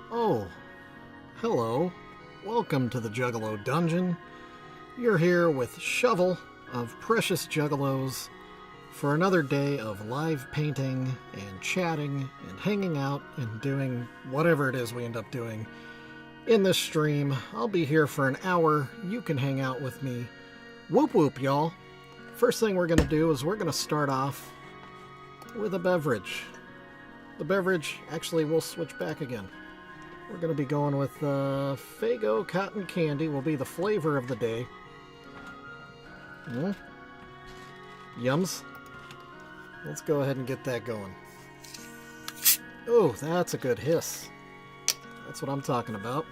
Oh, hello. Welcome to the Juggalo Dungeon. You're here with Shovel of Precious Juggalos for another day of live painting and chatting and hanging out and doing whatever it is we end up doing in this stream. I'll be here for an hour. You can hang out with me. Whoop whoop, y'all. First thing we're going to do is we're going to start off with a beverage. The beverage, actually, we'll switch back again. We're going to be going with Faygo Cotton Candy will be the flavor of the day. Yums. Let's go ahead and get that going. Oh, that's a good hiss. That's what I'm talking about.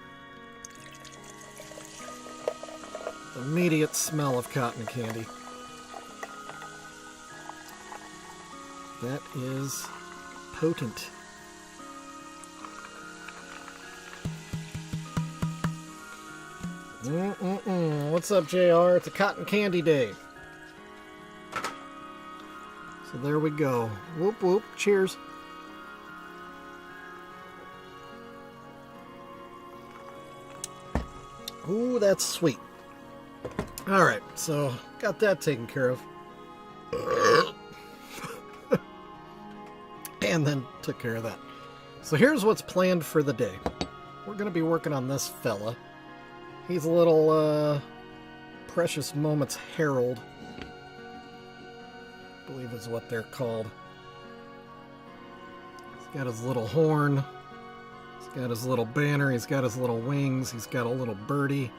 Immediate smell of cotton candy. That is potent. What's up, JR? It's a cotton candy day. So there we go. Whoop whoop. Cheers. Ooh, that's sweet. Alright, so got that taken care of. And then took care of that. So here's what's planned for the day. We're going to be working on this fella. He's a little Precious Moments Herald, I believe is what they're called. He's got his little horn. He's got his little banner. He's got his little wings. He's got a little birdie.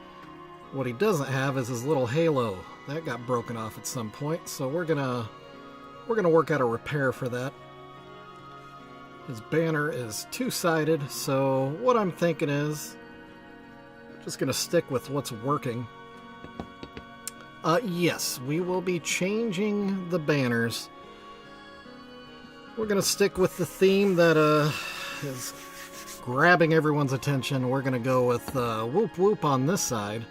What he doesn't have is his little halo. That got broken off at some point, so we're gonna work out a repair for that. His banner is two-sided, so what I'm thinking is just going to stick with what's working. Yes, we will be changing the banners. We're going to stick with the theme that is grabbing everyone's attention. We're going to go with whoop whoop on this side.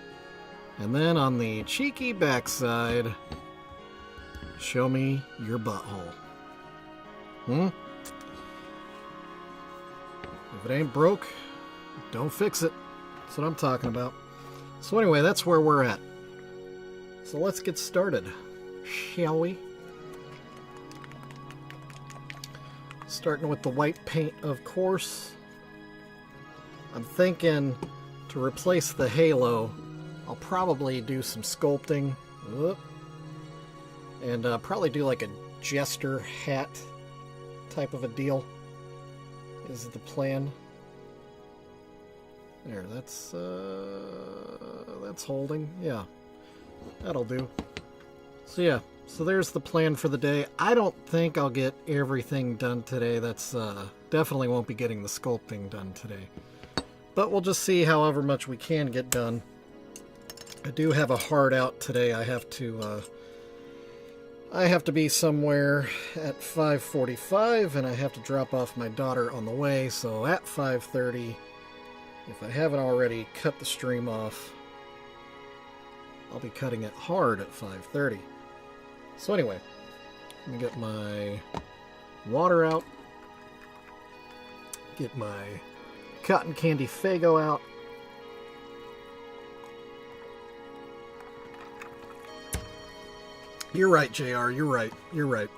And then on the cheeky backside, show me your butthole. If it ain't broke, don't fix it. That's what I'm talking about. So anyway, that's where we're at. So let's get started, shall we? Starting with the white paint, of course. I'm thinking to replace the halo, I'll probably do some sculpting. And probably do like a jester hat type of a deal, is the plan. There, that's holding. Yeah, that'll do. So yeah, so there's the plan for the day. I don't think I'll get everything done today. That's definitely won't be getting the sculpting done today. But we'll just see however much we can get done. I do have a hard out today. I have to be somewhere at 5:45, and I have to drop off my daughter on the way. So at 5:30. If I haven't already cut the stream off, I'll be cutting it hard at 5:30. So anyway, let me get my water out, get my cotton candy Faygo out. You're right, JR, you're right, you're right.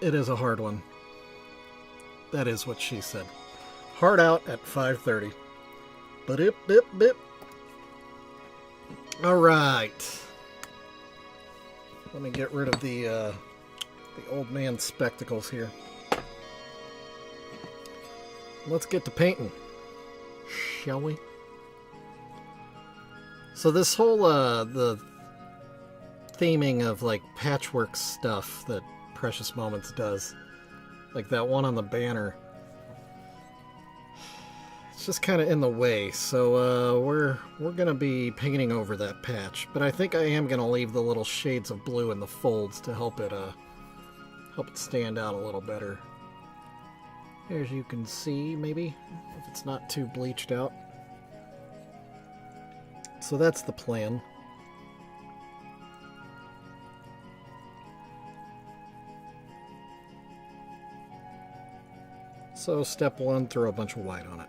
It is a hard one. That is what she said. Hard out at 5:30. Bip, bip, bip. Alright. Let me get rid of the old man spectacles here. Let's get to painting, shall we? So this whole, the theming of, like, patchwork stuff that Precious Moments does, like that one on the banner, it's just kind of in the way, so we're gonna be painting over that patch. But I think I am gonna leave the little shades of blue in the folds to help it stand out a little better. As you can see, maybe if it's not too bleached out. So that's the plan. So step one, throw a bunch of white on it.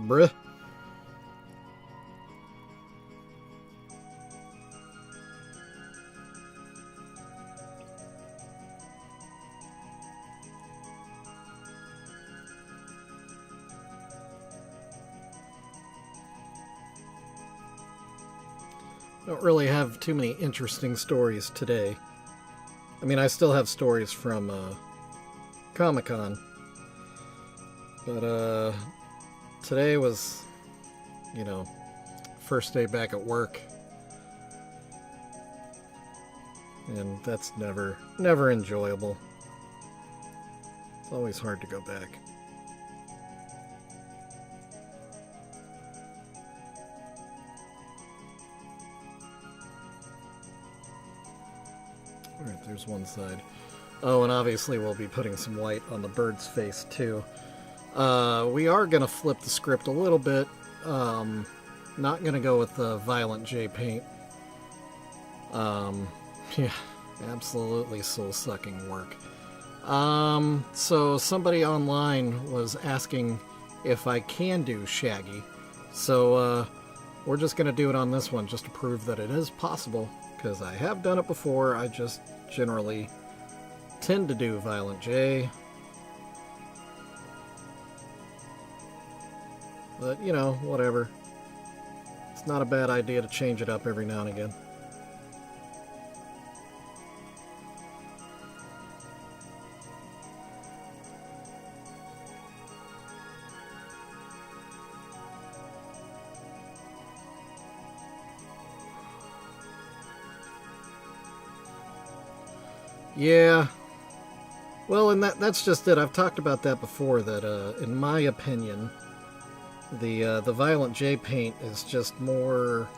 Bruh. Don't really have too many interesting stories today. I mean, I still have stories from Comic-Con. But today was, you know, first day back at work. And that's never enjoyable. It's always hard to go back. Alright, there's one side. Oh, and obviously we'll be putting some white on the bird's face too. We are going to flip the script a little bit. Not going to go with the Violent J paint. Yeah, absolutely soul-sucking work. So somebody online was asking if I can do Shaggy. So we're just going to do it on this one just to prove that it is possible. Because I have done it before, I just generally tend to do Violent J. But, you know, whatever. It's not a bad idea to change it up every now and again. Yeah. Well, and that's just it. I've talked about that before, that in my opinion, the Violent J paint is just more,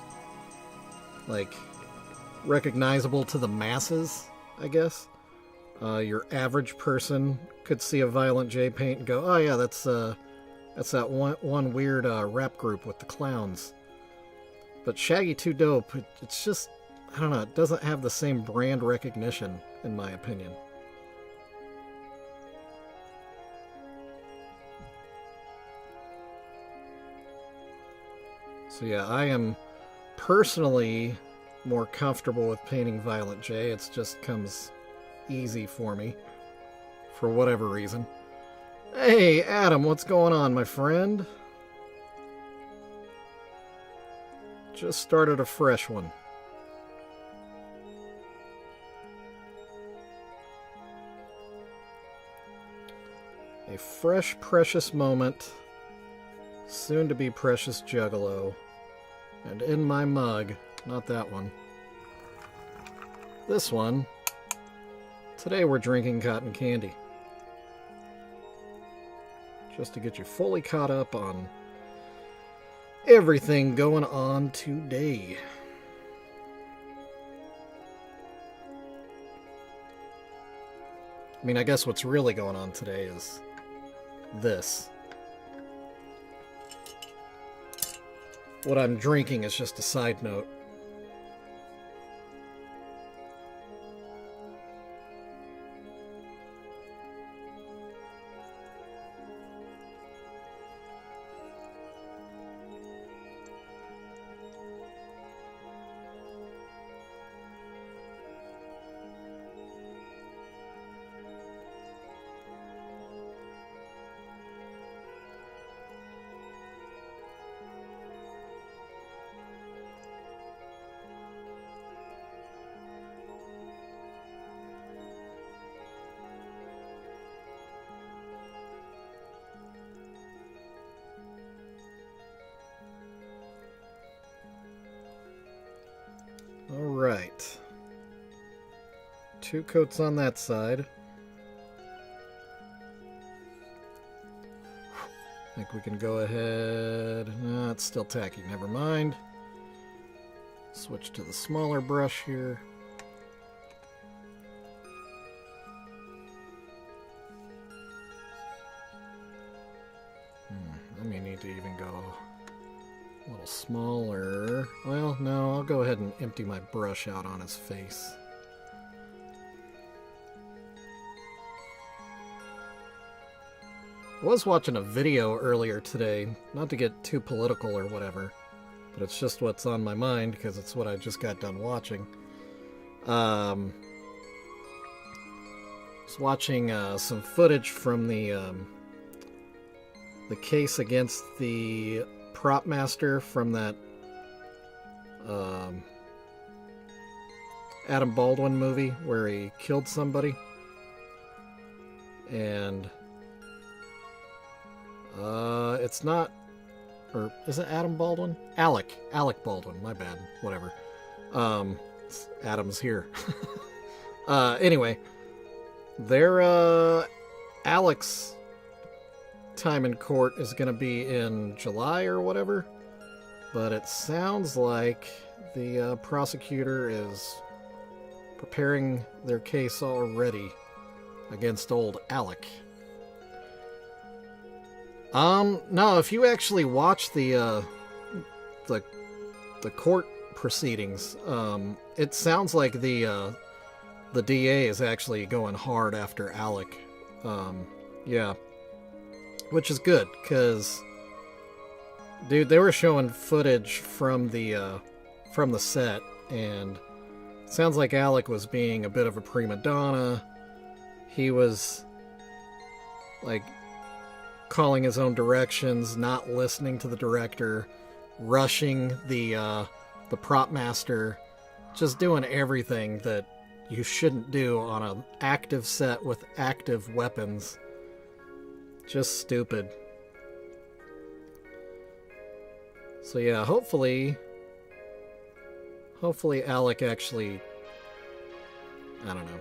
like, recognizable to the masses, I guess. Your average person could see a Violent J paint and go, oh yeah, that's that one weird rap group with the clowns. But Shaggy 2 Dope, it's just, I don't know, it doesn't have the same brand recognition, in my opinion. So yeah, I am personally more comfortable with painting Violent J. It just comes easy for me, for whatever reason. Hey, Adam, what's going on, my friend? Just started a fresh one. A fresh, precious moment, soon to be precious Juggalo. And in my mug, not that one, this one, today we're drinking cotton candy. Just to get you fully caught up on everything going on today. I mean, I guess what's really going on today is this. What I'm drinking is just a side note. Alright. 2 coats on that side. I think we can go ahead. No, it's still tacky. Never mind. Switch to the smaller brush here. I may need to even go a little smaller. Well, no, I'll go ahead and empty my brush out on his face. I was watching a video earlier today, not to get too political or whatever, but it's just what's on my mind because it's what I just got done watching. I was watching some footage from the case against the prop master from that Adam Baldwin movie where he killed somebody. And it's not, or is it Adam Baldwin? Alec Baldwin, my bad, whatever. Adam's here. Anyway, their Alec's time in court is going to be in July or whatever, but it sounds like the prosecutor is preparing their case already against old Alec. No, if you actually watch the court proceedings, it sounds like the DA is actually going hard after Alec. Yeah. Which is good, because, dude, they were showing footage from the set, and it sounds like Alec was being a bit of a prima donna. He was, like, calling his own directions, not listening to the director, rushing the prop master, just doing everything that you shouldn't do on an active set with active weapons. Just stupid. So yeah, hopefully Alec actually, I don't know.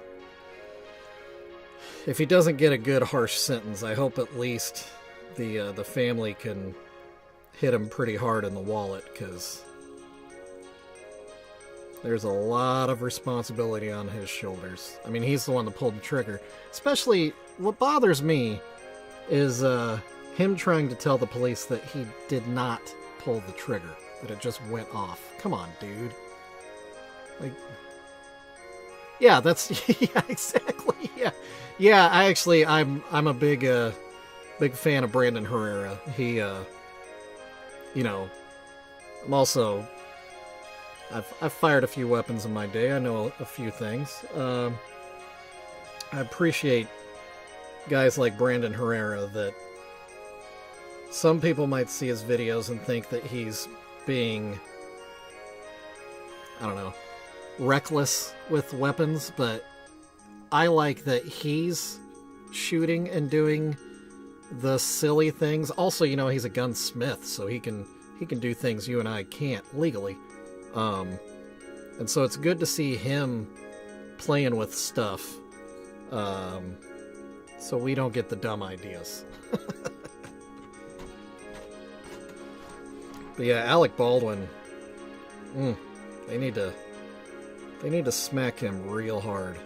If he doesn't get a good harsh sentence, I hope at least the family can hit him pretty hard in the wallet, because there's a lot of responsibility on his shoulders. I mean, he's the one that pulled the trigger. Especially, what bothers me is him trying to tell the police that he did not pull the trigger, that it just went off. Come on, dude. Like, yeah, that's yeah, exactly. Yeah. I'm a big fan of Brandon Herrera. He, you know, I'm also, I've fired a few weapons in my day. I know a few things. I appreciate guys like Brandon Herrera that some people might see his videos and think that he's being, I don't know, reckless with weapons, but I like that he's shooting and doing the silly things. Also, you know, he's a gunsmith, so he can do things you and I can't legally. And so it's good to see him playing with stuff. So we don't get the dumb ideas. But yeah, Alec Baldwin, they need to smack him real hard.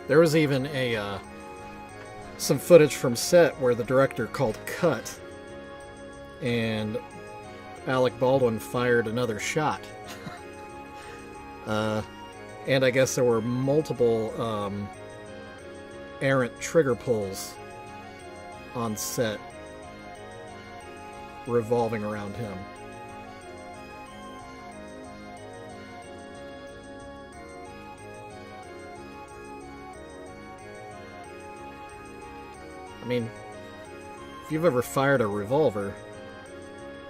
There was even some footage from set where the director called cut, and Alec Baldwin fired another shot. And I guess there were multiple errant trigger pulls on set revolving around him. I mean, if you've ever fired a revolver,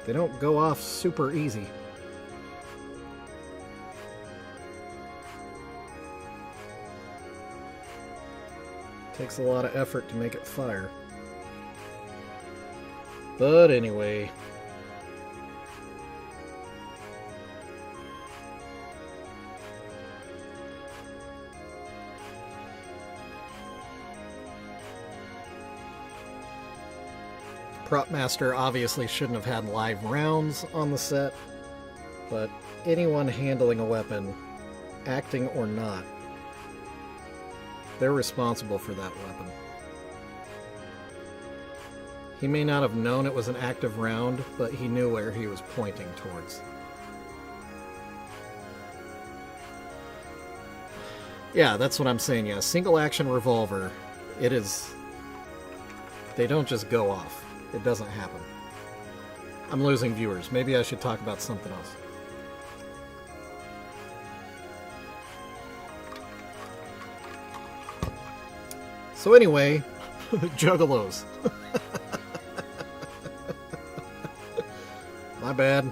they don't go off super easy. Takes a lot of effort to make it fire. But anyway. Prop master obviously shouldn't have had live rounds on the set, but anyone handling a weapon, acting or not, they're responsible for that weapon. He may not have known it was an active round, but he knew where he was pointing towards. Yeah, that's what I'm saying, yeah. Single action revolver. It is... They don't just go off. It doesn't happen. I'm losing viewers. Maybe I should talk about something else. So anyway, Juggalos. My bad.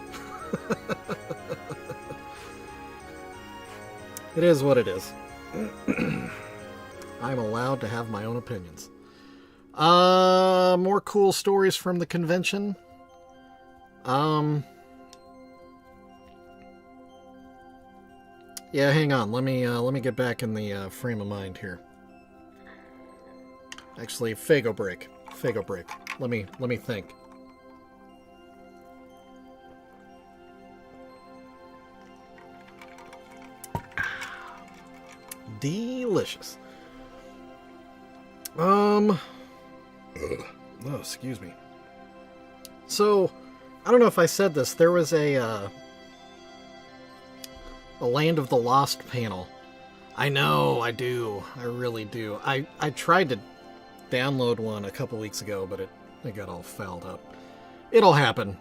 It is what it is. I'm allowed to have my own opinions. More cool stories from the convention. Yeah, hang on. Let me get back in the frame of mind here. Actually, Fago break. Fago break. Let me think. Delicious. Oh, excuse me. So, I don't know if I said this. There was a Land of the Lost panel. I know, I do. I really do. I tried to download one a couple weeks ago, but it got all fouled up. It'll happen.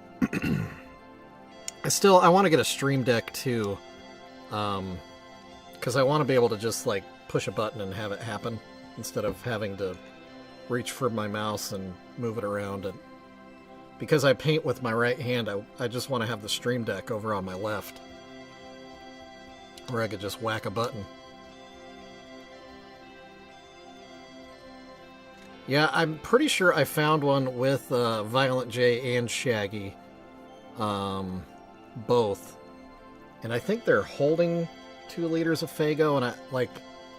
I want to get a Stream Deck too. Because I want to be able to just like push a button and have it happen instead of having to reach for my mouse and move it around. And because I paint with my right hand, I just want to have the Stream Deck over on my left, where I could just whack a button. Yeah, I'm pretty sure I found one with Violent J and Shaggy, both, and I think they're holding 2 liters of Fago, and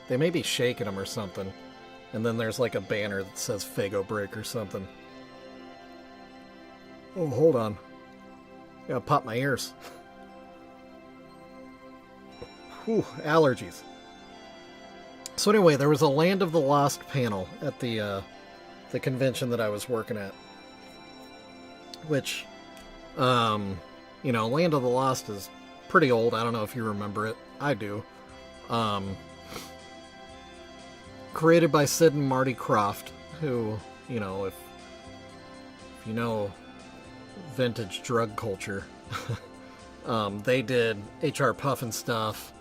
they may be shaking them or something. And then there's like a banner that says Fago break or something. Oh, hold on. Gotta pop my ears. Whew, allergies. So anyway, there was a Land of the Lost panel at the convention that I was working at. Which, Land of the Lost is pretty old. I don't know if you remember it. I do. Created by Sid and Marty Krofft, who, if you know vintage drug culture, they did H.R. Puffin stuff.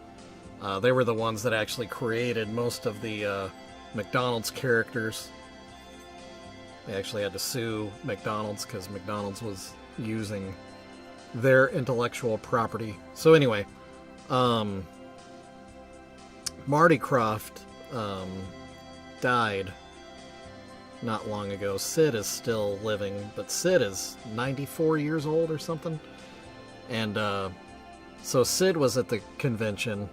They were the ones that actually created most of the McDonald's characters. They actually had to sue McDonald's because McDonald's was using their intellectual property. So anyway, Marty Krofft died not long ago. Sid is still living, but Sid is 94 years old or something. And so Sid was at the convention,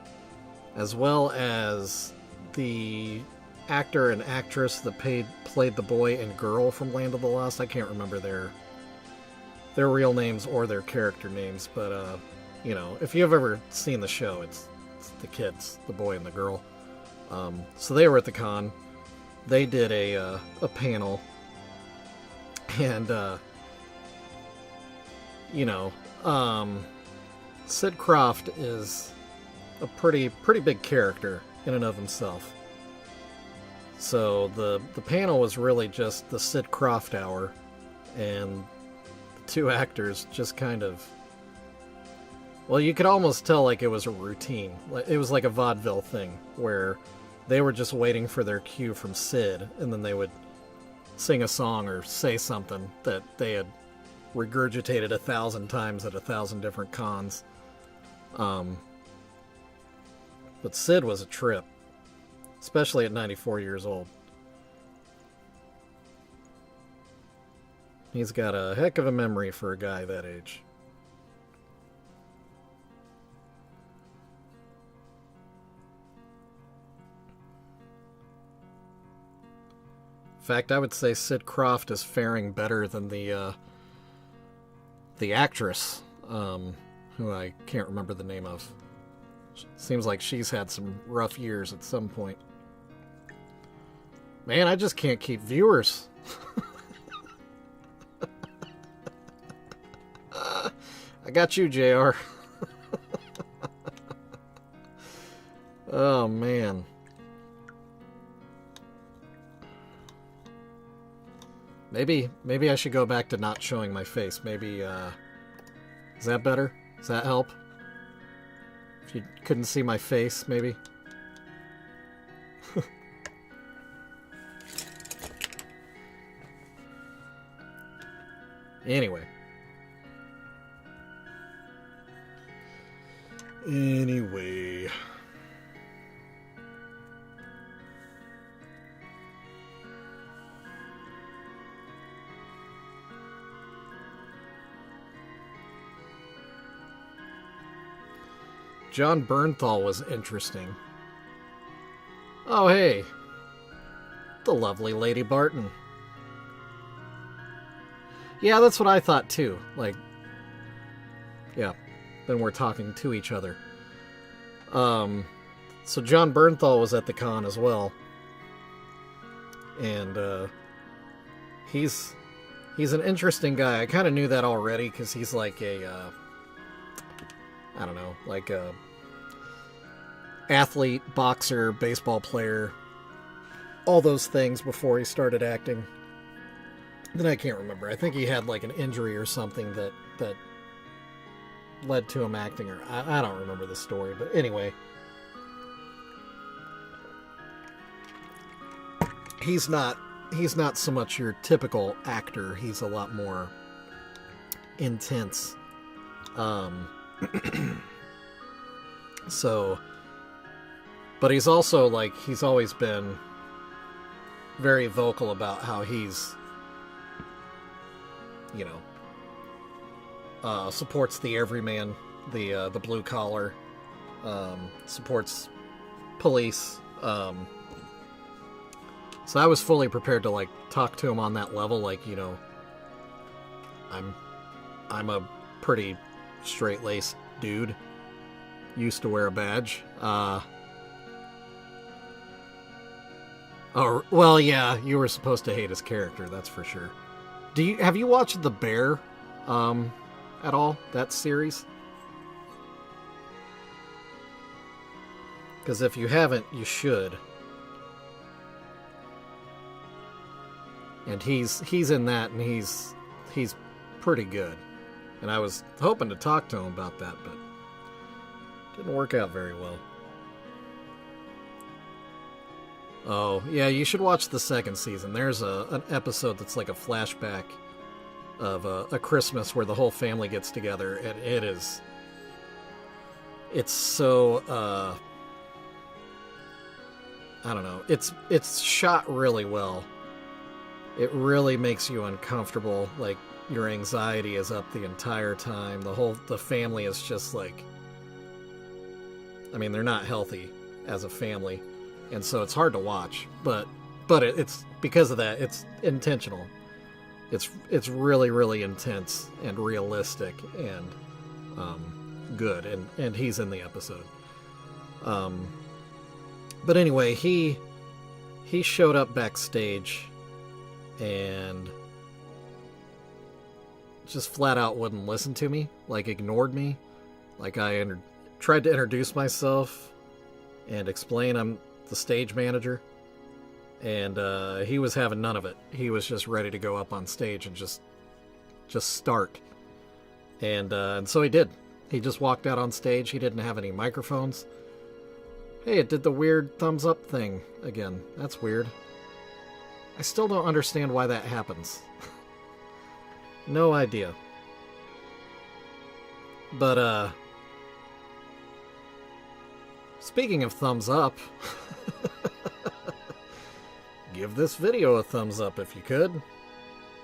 as well as the actor and actress that played the boy and girl from Land of the Lost. I can't remember their real names or their character names, but if you've ever seen the show, it's the kids, the boy and the girl. So they were at the con. They did a panel, and Sid Krofft is a pretty big character in and of himself. So the panel was really just the Sid Krofft hour, and the 2 actors just kind of, well, you could almost tell like it was a routine. It was like a vaudeville thing where they were just waiting for their cue from Sid, and then they would sing a song or say something that they had regurgitated 1,000 times at 1,000 different cons. But Sid was a trip, especially at 94 years old. He's got a heck of a memory for a guy that age. In fact, I would say Sid Krofft is faring better than the actress, who I can't remember the name of. Seems like she's had some rough years at some point. Man, I just can't keep viewers. I got you, JR. Oh, man. Maybe I should go back to not showing my face. Maybe, is that better? Does that help? If you couldn't see my face, maybe? Anyway. John Bernthal was interesting. Oh, hey. The lovely Lady Barton. Yeah, that's what I thought, too. Like, yeah. Then we're talking to each other. So John Bernthal was at the con as well. And, he's an interesting guy. I kind of knew that already, because he's like a, I don't know, like a athlete, boxer, baseball player, all those things before he started acting. Then I can't remember. I think he had like an injury or something that led to him acting, or I don't remember the story, but anyway. He's not so much your typical actor. He's a lot more intense. So, but he's also like, he's always been very vocal about how he's, you know, supports the everyman, the blue collar, supports police. So I was fully prepared to like talk to him on that level, like, you know, I'm a pretty straight-laced dude, used to wear a badge. Oh, well, yeah, you were supposed to hate his character, that's for sure. Have you watched The Bear at all, that series? Because if you haven't, you should. And he's in that, and he's pretty good. And I was hoping to talk to him about that, but didn't work out very well. Oh, yeah, you should watch the second season. There's an episode that's like a flashback of a Christmas where the whole family gets together, and it's so, I don't know, it's shot really well. It really makes you uncomfortable, like, your anxiety is up the entire time. The family is just like, I mean, they're not healthy as a family, and so it's hard to watch, but it's because of that, it's intentional. It's really, really intense and realistic and good, and he's in the episode. But anyway, he showed up backstage and just flat out wouldn't listen to me, like ignored me. Like I tried to introduce myself and explain I'm the stage manager, and he was having none of it. He was just ready to go up on stage and just start. And so he did. He just walked out on stage. He didn't have any microphones. Hey, it did the weird thumbs up thing again. That's weird. I still don't understand why that happens. No idea. But, speaking of thumbs up, give this video a thumbs up if you could.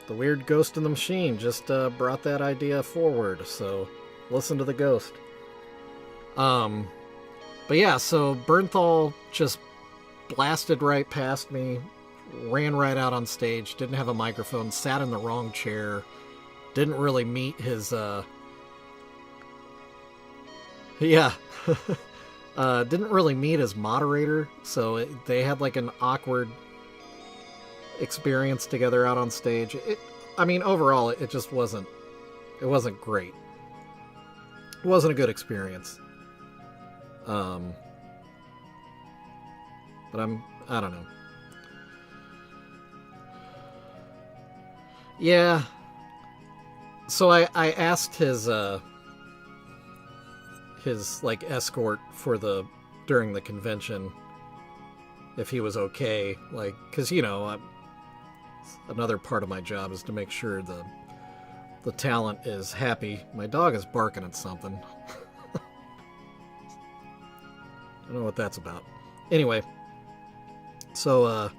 The weird ghost in the machine just brought that idea forward, so listen to the ghost. But yeah, so Bernthal just blasted right past me, ran right out on stage, didn't have a microphone, sat in the wrong chair, didn't really meet his, didn't really meet his moderator, so they had like an awkward experience together out on stage. I mean, overall, it just wasn't great. It wasn't a good experience. But I don't know. Yeah. So I asked his like escort for during the convention if he was okay, like, because another part of my job is to make sure the talent is happy. My dog is barking at something. I don't know what that's about. Anyway, so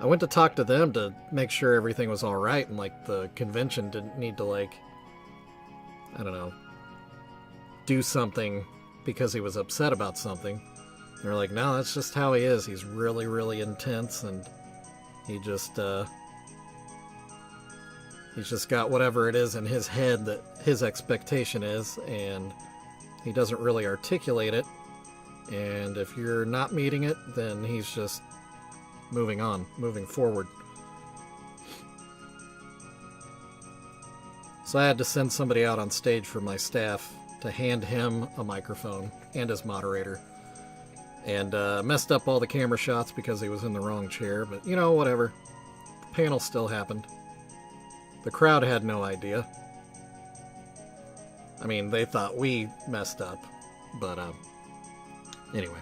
I went to talk to them to make sure everything was all right, and like the convention didn't need to, like, I don't know, do something because he was upset about something. They're like, no, that's just how he is. He's really, really intense, and he's just got whatever it is in his head that his expectation is, and he doesn't really articulate it. And if you're not meeting it, then he's just moving forward. So I had to send somebody out on stage from my staff to hand him a microphone and his moderator. And messed up all the camera shots because he was in the wrong chair, but whatever. The panel still happened. The crowd had no idea. I mean, they thought we messed up, but anyway.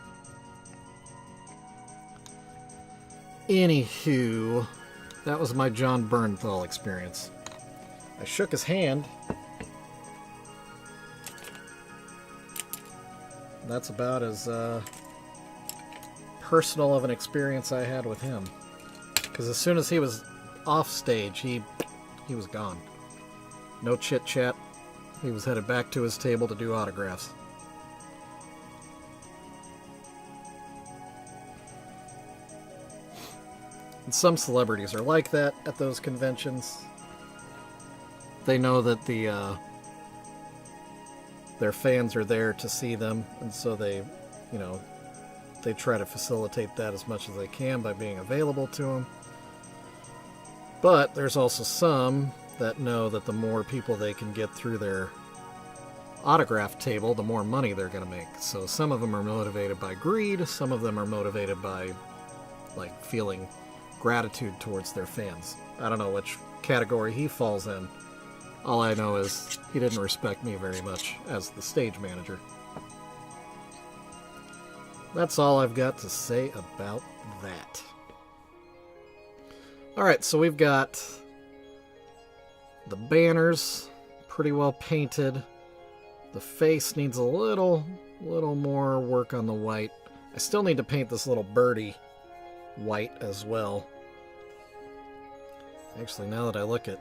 Anywho, that was my John Bernthal experience. I shook his hand. That's about as personal of an experience I had with him. Because as soon as he was off stage, he was gone. No chit chat. He was headed back to his table to do autographs. And some celebrities are like that at those conventions. They know that their fans are there to see them, and so they try to facilitate that as much as they can by being available to them. But there's also some that know that the more people they can get through their autograph table, the more money they're going to make. So some of them are motivated by greed, some of them are motivated by, like, feeling gratitude towards their fans. I don't know which category he falls in. All I know is he didn't respect me very much as the stage manager. That's all I've got to say about that. Alright, so we've got the banners pretty well painted. The face needs a little more work on the white. I still need to paint this little birdie white as well. Actually, now that I look at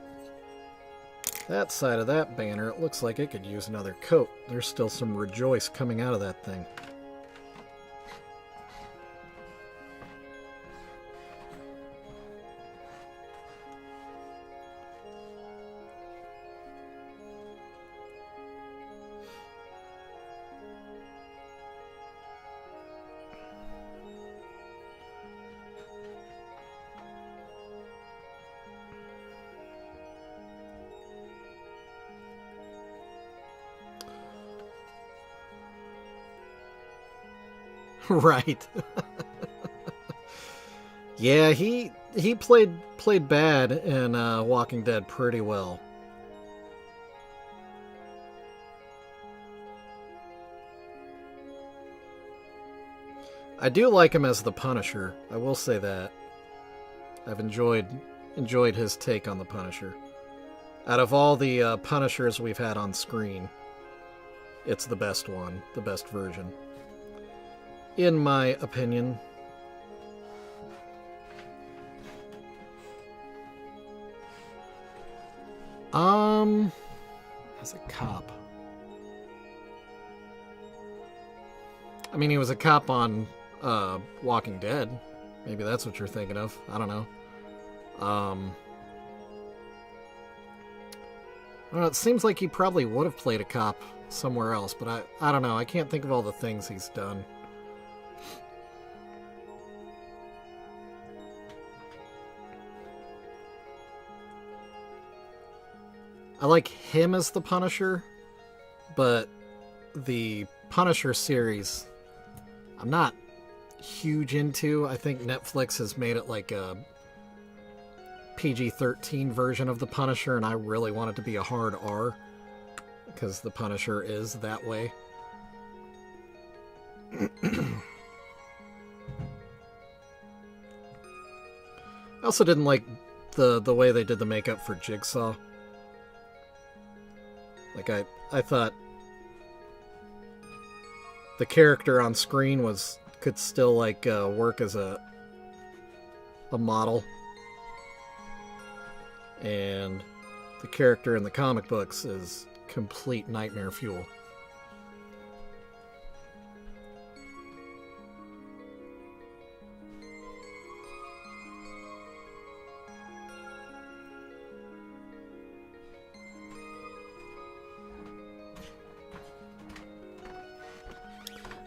that side of that banner, it looks like it could use another coat. There's still some rejoice coming out of that thing. Right. Yeah, he played bad in Walking Dead pretty well. I do like him as the Punisher. I will say that. I've enjoyed his take on the Punisher. Out of all the Punishers we've had on screen, it's the best one, the best version. In my opinion. As a cop. I mean, he was a cop on Walking Dead. Maybe that's what you're thinking of. I don't know. I don't know, it seems like he probably would have played a cop somewhere else, but I don't know. I can't think of all the things he's done. I like him as the Punisher, but the Punisher series, I'm not huge into. I think Netflix has made it like PG-13 version of the Punisher, and I really want it to be a hard R, because the Punisher is that way. I also didn't like the way they did the makeup for Jigsaw. Like, I thought the character on screen could still, like, work as a model. And the character in the comic books is complete nightmare fuel.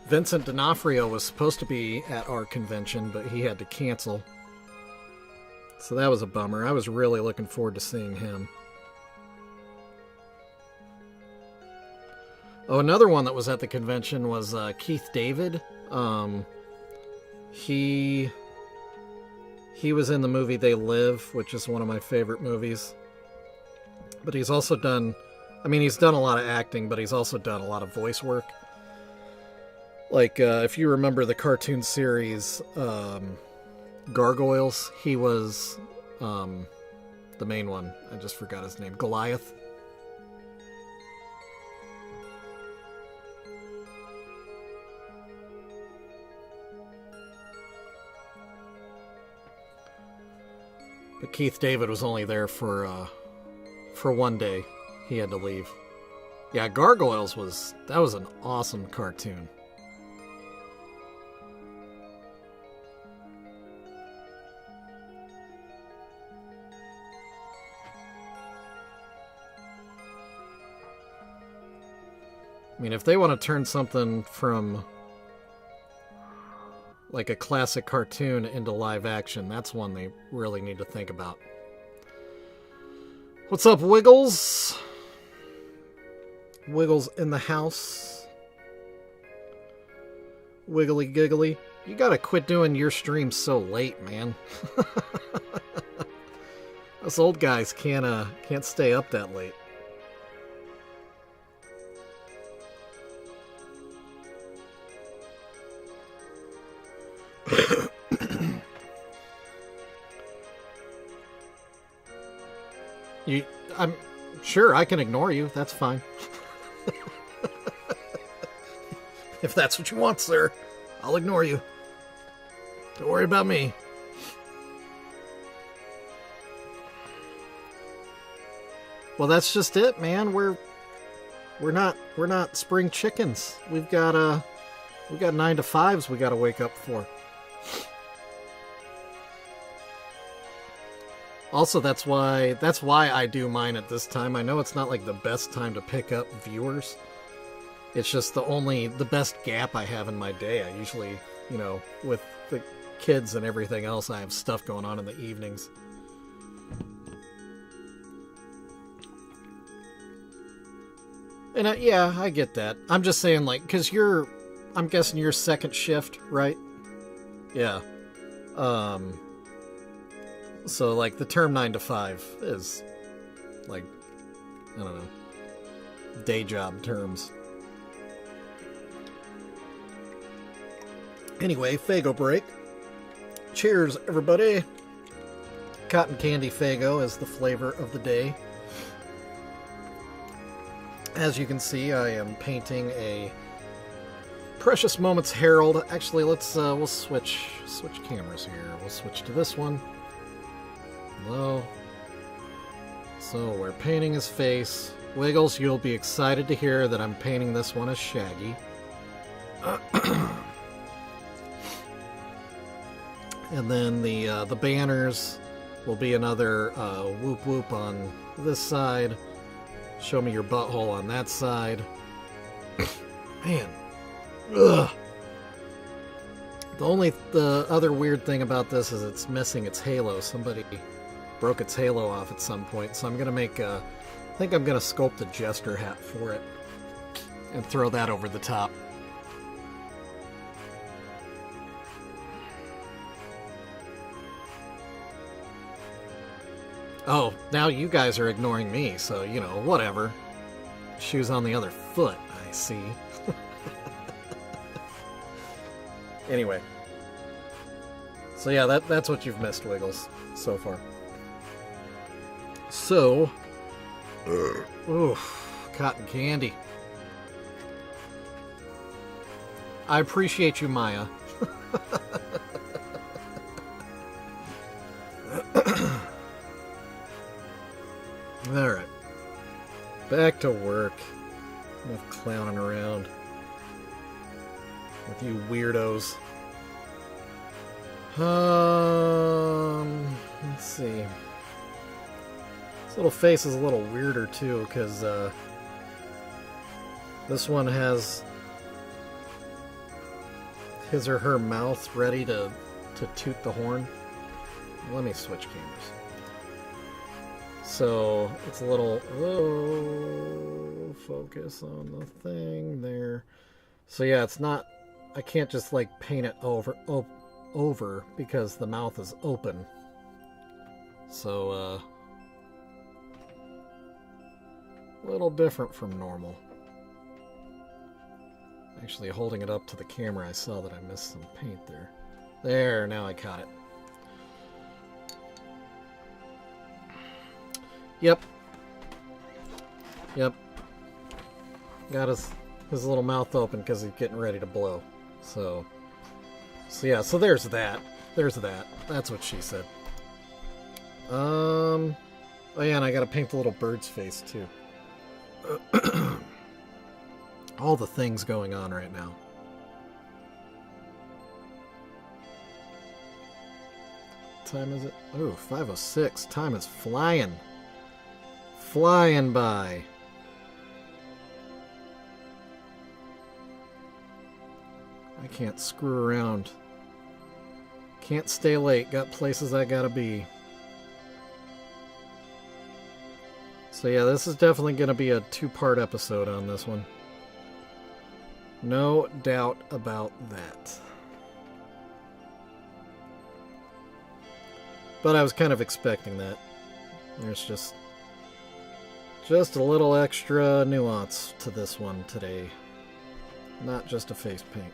Vincent D'Onofrio was supposed to be at our convention, but he had to cancel. So that was a bummer. I was really looking forward to seeing him. Oh, another one that was at the convention was Keith David. He was in the movie They Live, which is one of my favorite movies. But he's also done... I mean, he's done a lot of acting, but he's also done a lot of voice work. Like, if you remember the cartoon series Gargoyles, he was the main one. I just forgot his name. Goliath. But Keith David was only there for one day. He had to leave. Yeah, Gargoyles was an awesome cartoon. I mean, if they want to turn something from like a classic cartoon into live action, that's one they really need to think about. What's up, Wiggles? Wiggles in the house. Wiggly giggly. You gotta quit doing your streams so late, man. Us old guys can't stay up that late. I'm sure I can ignore you. That's fine. If that's what you want, sir, I'll ignore you. Don't worry about me. Well, that's just it, man. We're not spring chickens. We've got 9 to 5s we got to wake up for. Also, that's why I do mine at this time. I know it's not like the best time to pick up viewers. It's just the best gap I have in my day. I usually, with the kids and everything else, I have stuff going on in the evenings. And yeah, I get that. I'm just saying, like, because I'm guessing you're second shift, right? Yeah. So, like, the term 9 to 5 is, like, I don't know, day job terms. Anyway, Faygo break. Cheers, everybody. Cotton candy Faygo is the flavor of the day. As you can see, I am painting a Precious Moments Herald. Actually, we'll switch cameras here. We'll switch to this one. Hello. So we're painting his face. Wiggles, you'll be excited to hear that I'm painting this one as Shaggy. And then the banners will be another whoop whoop on this side. Show me your butthole on that side. Man. Ugh. The other weird thing about this is it's missing its halo. Somebody broke its halo off at some point, so I'm gonna I think I'm gonna sculpt a jester hat for it and throw that over the top. Oh, now you guys are ignoring me, so, you know, whatever. Shoes on the other foot, I see. Anyway. So yeah, that's what you've missed, Wiggles, so far. So... oof, cotton candy. I appreciate you, Maya. Alright. Back to work. Enough clowning around with you weirdos. Let's see. This little face is a little weirder too, because this one has his or her mouth ready to toot the horn. Let me switch cameras. So it's a little, oh, focus on the thing there. So yeah, it's not, I can't just like paint it over because the mouth is open. So a little different from normal. Actually, holding it up to the camera, I saw that I missed some paint there. There, now I caught it. Yep. Got his little mouth open because he's getting ready to blow. So yeah, so there's that. That's what she said. Oh yeah, and I gotta paint the little bird's face too. All the things going on right now. What time is it? Oh, 5:06. Time is flying. Flying by. I can't screw around. Can't stay late. Got places I gotta be. So yeah, this is definitely gonna be a 2-part episode on this one. No doubt about that. But I was kind of expecting that. There's just a little extra nuance to this one today. Not just a face paint.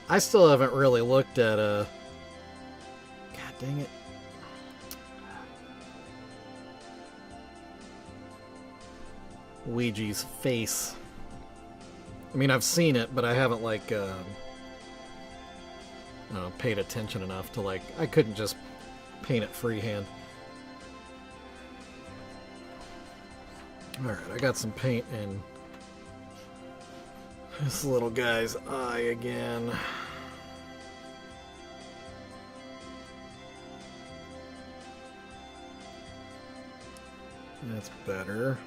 I still haven't really looked at God dang it. Ouija's face. I mean, I've seen it, but I haven't like paid attention enough to like, I couldn't just paint it freehand. Alright, I got some paint in this little guy's eye again. That's better.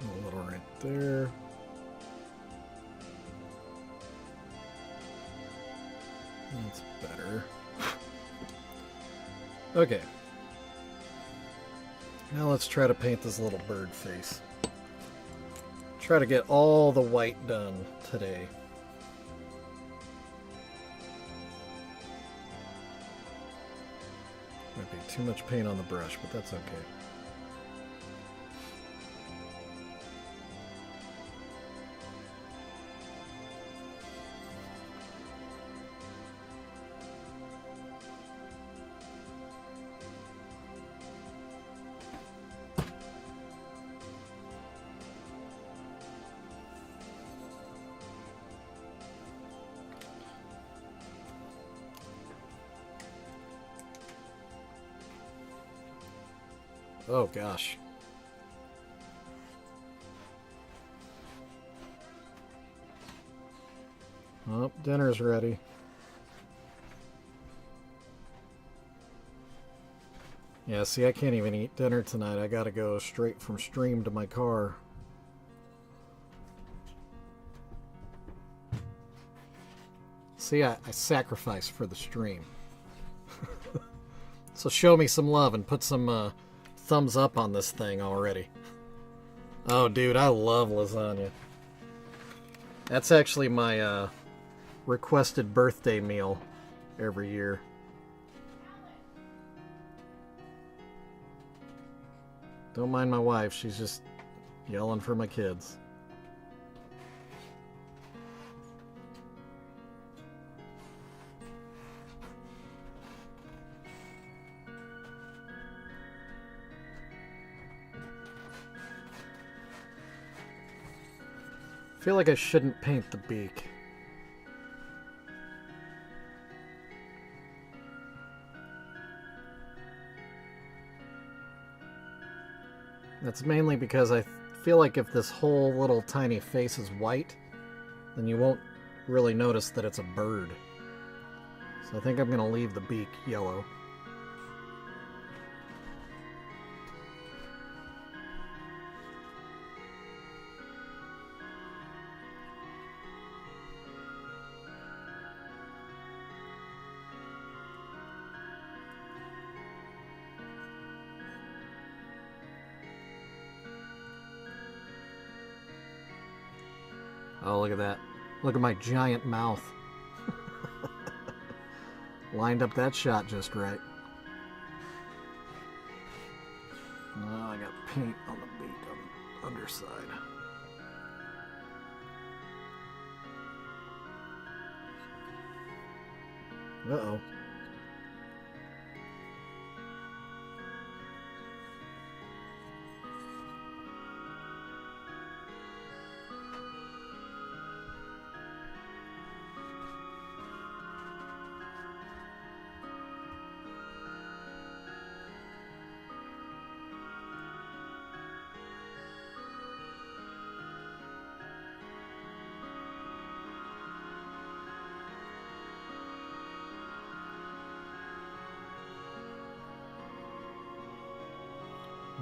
A little right there. That's better. Okay. Now let's try to paint this little bird face. Try to get all the white done today. Might be too much paint on the brush, but that's okay. Oh gosh. Oh, dinner's ready. Yeah, see, I can't even eat dinner tonight. I gotta go straight from stream to my car. See, I sacrifice for the stream. So show me some love and put some thumbs up on this thing already. Oh, dude, I love lasagna. That's actually my requested birthday meal every year. Don't mind my wife, she's just yelling for my kids. I feel like I shouldn't paint the beak. That's mainly because I feel like if this whole little tiny face is white, then you won't really notice that it's a bird. So I think I'm going to leave the beak yellow. Oh, look at that. Look at my giant mouth. Lined up that shot just right. Oh, I got paint on the beak on the underside. Uh-oh.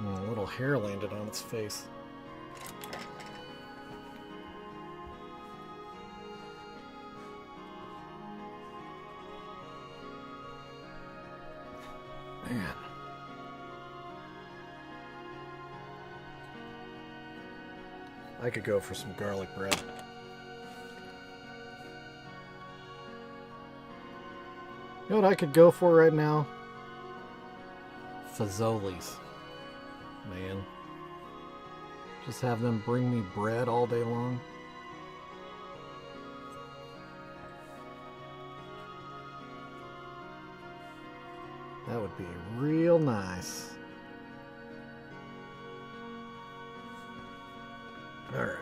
Oh, a little hair landed on its face. Man. I could go for some garlic bread. You know what I could go for right now? Fazoli's. Man. Just have them bring me bread all day long. That would be real nice. All right.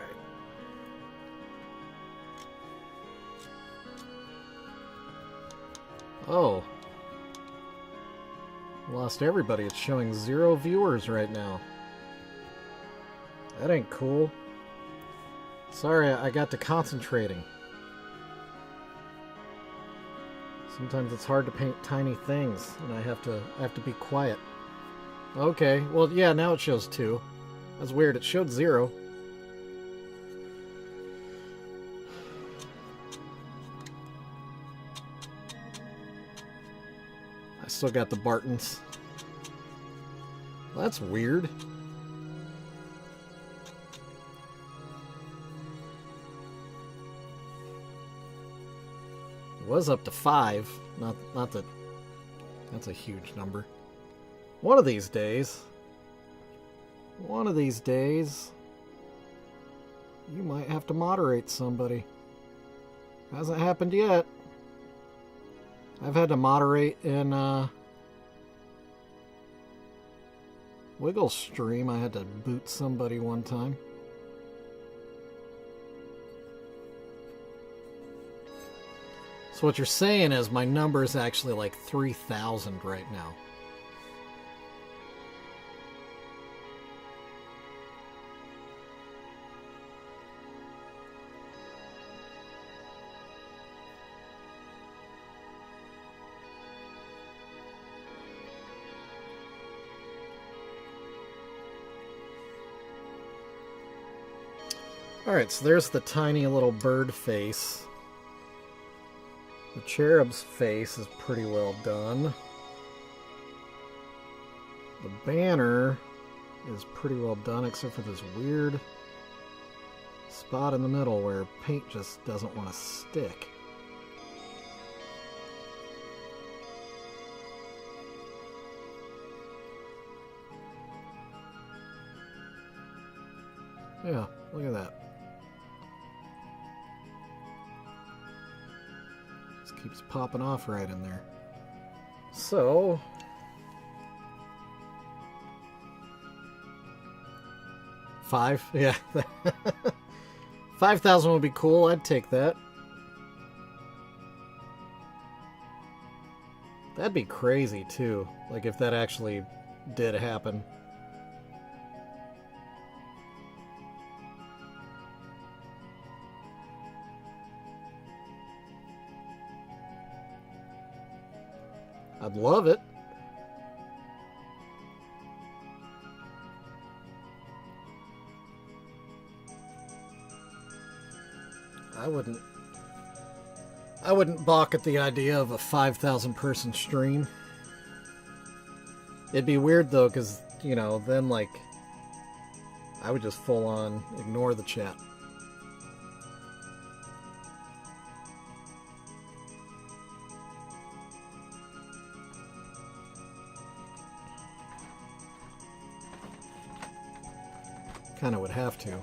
Oh. Lost everybody. It's showing 0 viewers right now. That ain't cool. Sorry, I got to concentrating. Sometimes it's hard to paint tiny things, and I have to be quiet. Okay, well, yeah, now it shows 2. That's weird. It showed 0. I still got the Bartons. Well, that's weird. It was up to 5. Not that. That's a huge number. One of these days, you might have to moderate somebody. Hasn't happened yet. I've had to moderate in Wiggle stream. I had to boot somebody one time. So what you're saying is my number is actually like 3,000 right now. Alright, so there's the tiny little bird face. The cherub's face is pretty well done. The banner is pretty well done, except for this weird spot in the middle where paint just doesn't want to stick. Yeah, look at that. This keeps popping off right in there. So, $5, yeah. 5,000 would be cool. I'd take that. That'd be crazy too. Like if that actually did happen. I'd love it. I wouldn't balk at the idea of a 5,000 person stream. It'd be weird though, because, you know, then like I would just full on ignore the chat. Kind of would have to.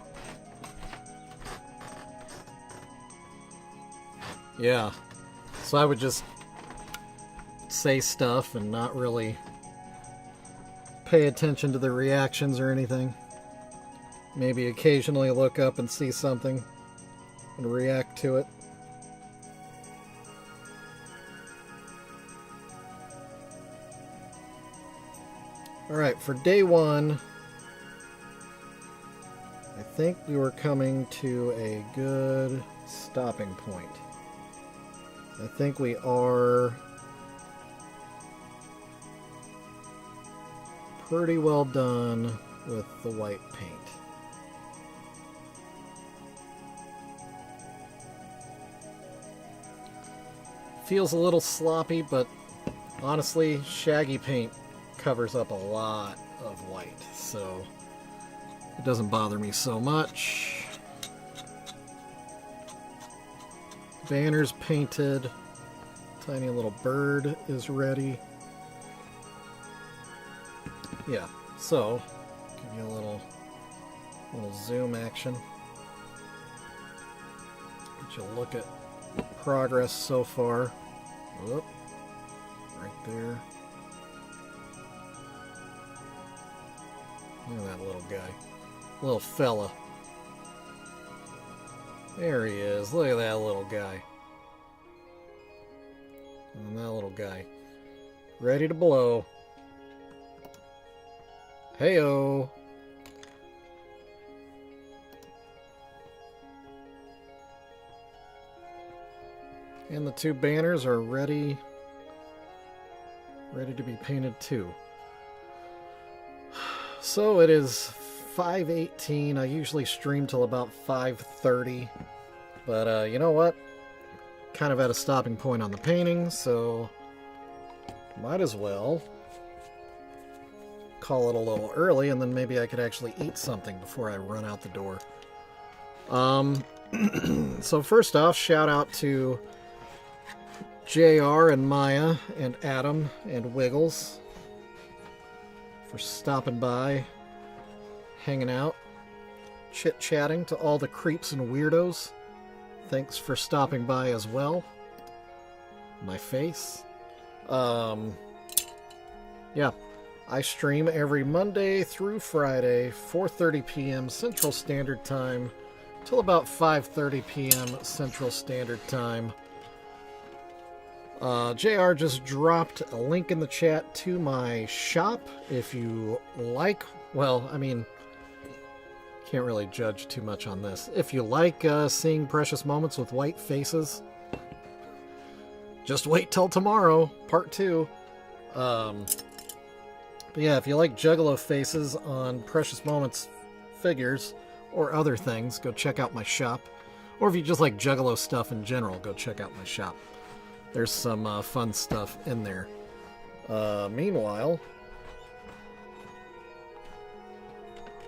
Yeah. So I would just say stuff and not really pay attention to the reactions or anything. Maybe occasionally look up and see something and react to it. Alright, for day one, I think we were coming to a good stopping point. I think we are pretty well done with the white paint. Feels a little sloppy, but honestly, shaggy paint covers up a lot of white, so it doesn't bother me so much. Banner's painted. Tiny little bird is ready. Yeah, so give you a little zoom action. Get you a look at progress so far. Whoop, right there. Look at that little guy. Little fella. There he is. Look at that little guy. And that little guy. Ready to blow. Hey-o. And the two banners are ready to be painted too. So it is 5:18. I usually stream till about 5:30, but you know what? Kind of at a stopping point on the painting, so might as well call it a little early, and then maybe I could actually eat something before I run out the door. So first off, shout out to JR and Maya and Adam and Wiggles for stopping by, hanging out, chit-chatting. To all the creeps and weirdos, thanks for stopping by as well. My face. Yeah, I stream every Monday through Friday, 4:30 p.m. Central Standard Time till about 5:30 p.m. Central Standard Time. JR just dropped a link in the chat to my shop. If you like, well, I mean, can't really judge too much on this. If you like seeing precious moments with white faces, just wait till tomorrow, part 2. But yeah, if you like Juggalo faces on precious moments figures or other things, go check out my shop. Or if you just like Juggalo stuff in general, go check out my shop. there's some fun stuff in there. Meanwhile,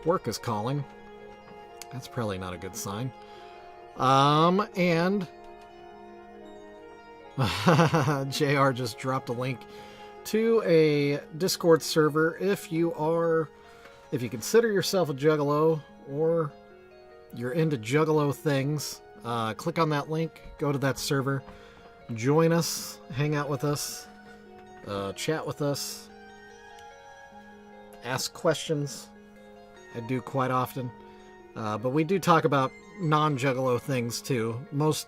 work is calling. That's probably not a good sign. And JR just dropped a link to a Discord server. If you consider yourself a Juggalo or you're into Juggalo things, click on that link, go to that server, join us, hang out with us, chat with us, ask questions. I do quite often. But we do talk about non-Juggalo things too. Most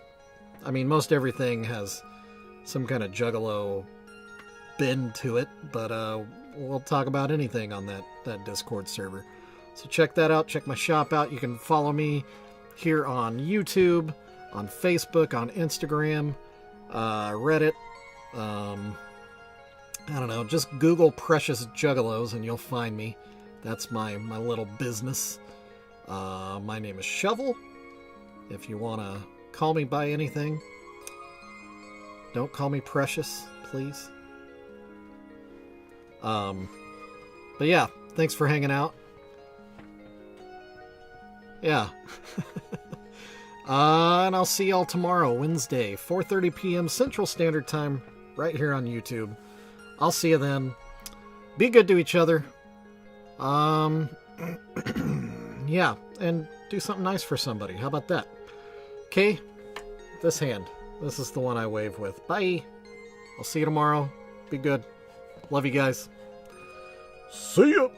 everything has some kind of Juggalo bend to it, but we'll talk about anything on that Discord server. So check that out. Check my shop out. You can follow me here on YouTube, on Facebook, on Instagram, Reddit. I don't know. Just Google Precious Juggalos and you'll find me. That's my little business. My name is Shovel. If you want to call me by anything, don't call me Precious, please. But yeah, thanks for hanging out. Yeah. And I'll see y'all tomorrow, Wednesday, 4:30 p.m. Central Standard Time, right here on YouTube. I'll see you then. Be good to each other. Yeah, and do something nice for somebody. How about that? Okay, this hand. This is the one I wave with. Bye. I'll see you tomorrow. Be good. Love you guys. See ya.